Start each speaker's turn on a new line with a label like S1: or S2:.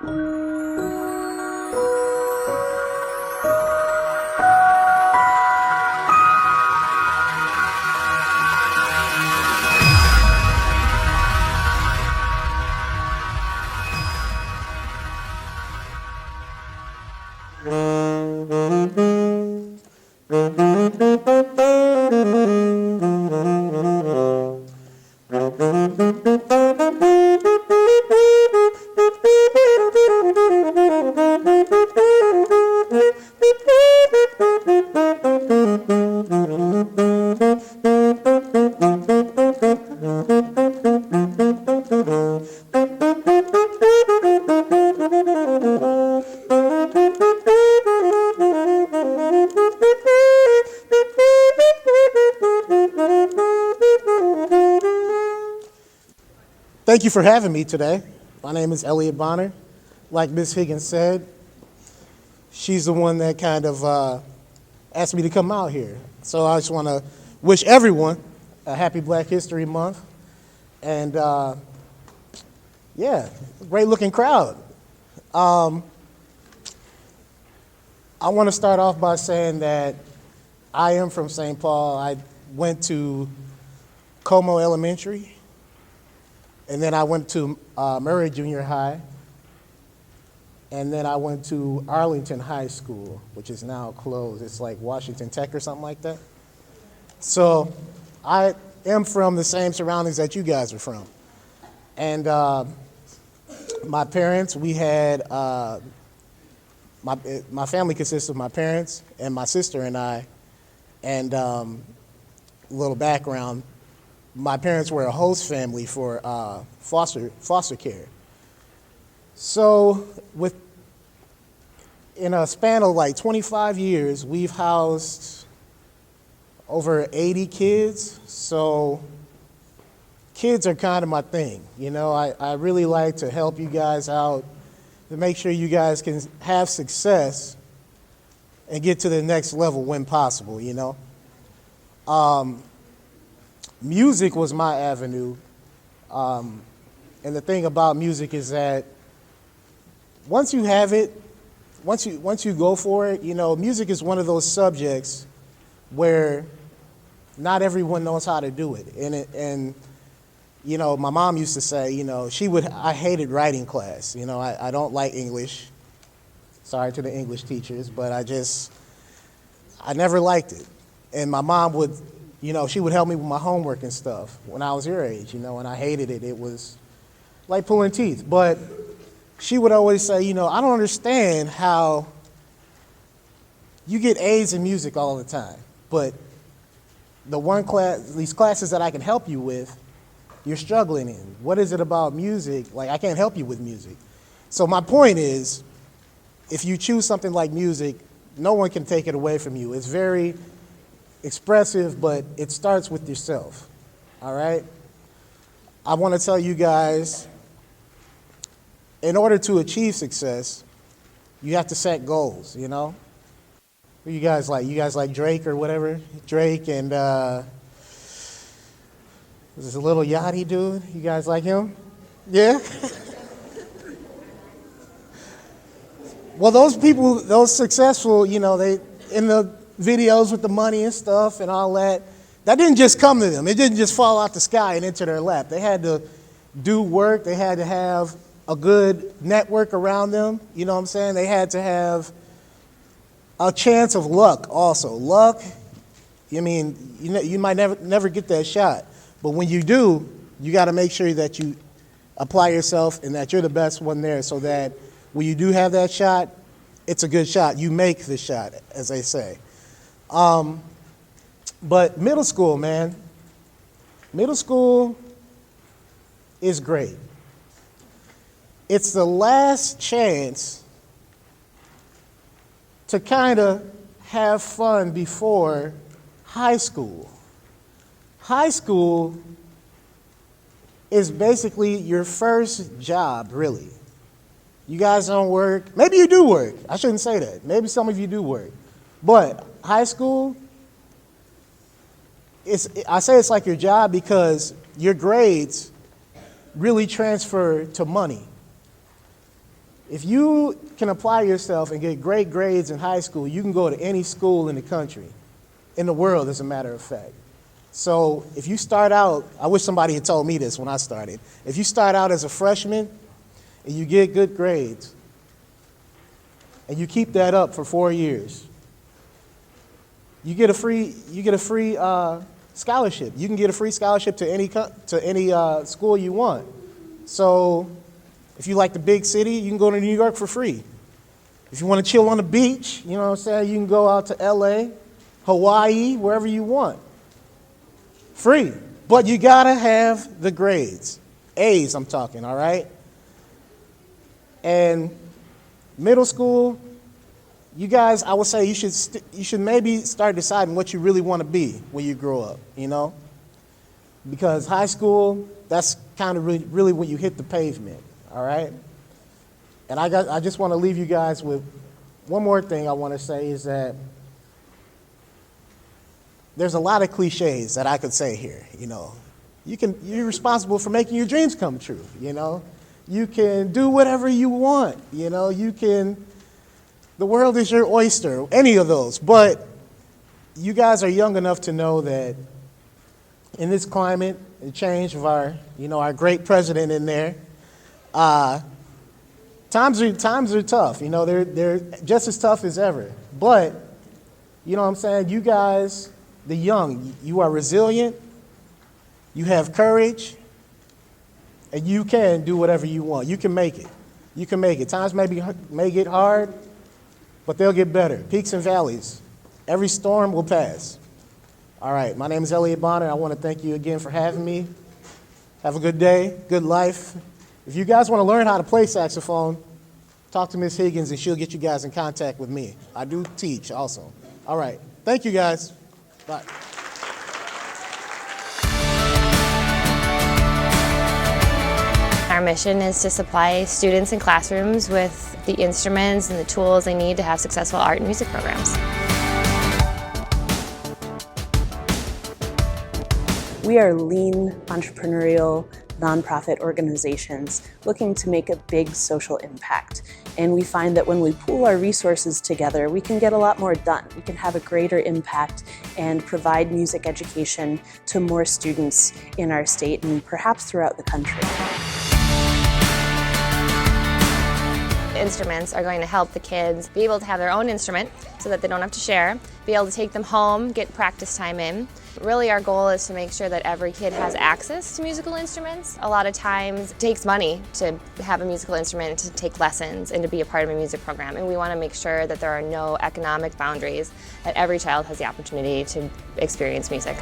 S1: Thank you for having me today. My name is Elliot Bonner. Like Ms. Higgins said, she's the one that kind of asked me to come out here. So I just want to wish everyone a happy Black History Month. And yeah, great looking crowd. I want to start off by saying that I am from St. Paul. I went to Como Elementary. And then I went to Murray Junior High, and then I went to Arlington High School, which is now closed. It's like Washington Tech or something like that. So I am from the same surroundings that you guys are from. And my parents, we had, my family consists of my parents and my sister and I, and a little background. My parents were a host family for foster care. So in a span of like 25 years, we've housed over 80 kids. So kids are kind of my thing. You know, I really like to help you guys out to make sure you guys can have success and get to the next level when possible, you know. Music was my avenue, and the thing about music is that once you have it, once you go for it, you know, music is one of those subjects where not everyone knows how to do it. And you know, my mom used to say, you know, I hated writing class. You know, I don't like English. Sorry to the English teachers, but I never liked it. And my mom would, you know, she would help me with my homework and stuff when I was your age, you know, and I hated it. It was like pulling teeth. But she would always say, you know, I don't understand how you get A's in music all the time, but these classes that I can help you with, you're struggling in. What is it about music? Like, I can't help you with music. So my point is, if you choose something like music, no one can take it away from you. It's very expressive, but it starts with yourself, all right? I want to tell you guys, in order to achieve success, you have to set goals, you know? Who you guys like? You guys like Drake or whatever? Drake and, this is a little Yachty dude. You guys like him? Yeah? Well, those people, those successful, you know, they, in the videos with the money and stuff and all that, that didn't just come to them. It didn't just fall out the sky and into their lap. They had to do work. They had to have a good network around them. You know what I'm saying? They had to have a chance of luck also. Luck, I mean, you might never get that shot. But when you do, you got to make sure that you apply yourself and that you're the best one there so that when you do have that shot, it's a good shot. You make the shot, as they say. But middle school, man, middle school is great. It's the last chance to kind of have fun before high school. High school is basically your first job, really. You guys don't work. Maybe you do work. I shouldn't say that. Maybe some of you do work. But high school, I say it's like your job because your grades really transfer to money. If you can apply yourself and get great grades in high school, you can go to any school in the country, in the world, as a matter of fact. So if you start out, I wish somebody had told me this when I started. If you start out as a freshman and you get good grades, and you keep that up for 4 years, you get a free scholarship. You can get a free scholarship to any school you want. So if you like the big city, you can go to New York for free. If you want to chill on the beach, you know what I'm saying, you can go out to LA, Hawaii, wherever you want. Free. But you gotta have the grades. A's, I'm talking, all right? And middle school, you guys, I would say you should maybe start deciding what you really want to be when you grow up, you know? Because high school, that's kind of really when you hit the pavement, all right? And I just want to leave you guys with one more thing I want to say is that there's a lot of cliches that I could say here, you know. You're responsible for making your dreams come true, you know. You can do whatever you want, you know. The world is your oyster, any of those. But you guys are young enough to know that in this climate and change of our great president in there, times are tough. You know, they're just as tough as ever. But, you know what I'm saying, you guys, the young, you are resilient, you have courage, and you can do whatever you want. You can make it. You can make it. Times may get hard, but they'll get better. Peaks and valleys. Every storm will pass. All right, my name is Elliot Bonner. I want to thank you again for having me. Have a good day, good life. If you guys want to learn how to play saxophone, talk to Miss Higgins and she'll get you guys in contact with me. I do teach also. All right, thank you guys. Bye.
S2: Our mission is to supply students in classrooms with the instruments and the tools they need to have successful art and music programs.
S3: We are lean, entrepreneurial, nonprofit organizations looking to make a big social impact. And we find that when we pool our resources together, we can get a lot more done. We can have a greater impact and provide music education to more students in our state and perhaps throughout the country.
S2: Instruments are going to help the kids be able to have their own instrument so that they don't have to share, be able to take them home, get practice time in. Really our goal is to make sure that every kid has access to musical instruments. A lot of times it takes money to have a musical instrument, to take lessons, and to be a part of a music program. And we want to make sure that there are no economic boundaries, that every child has the opportunity to experience music.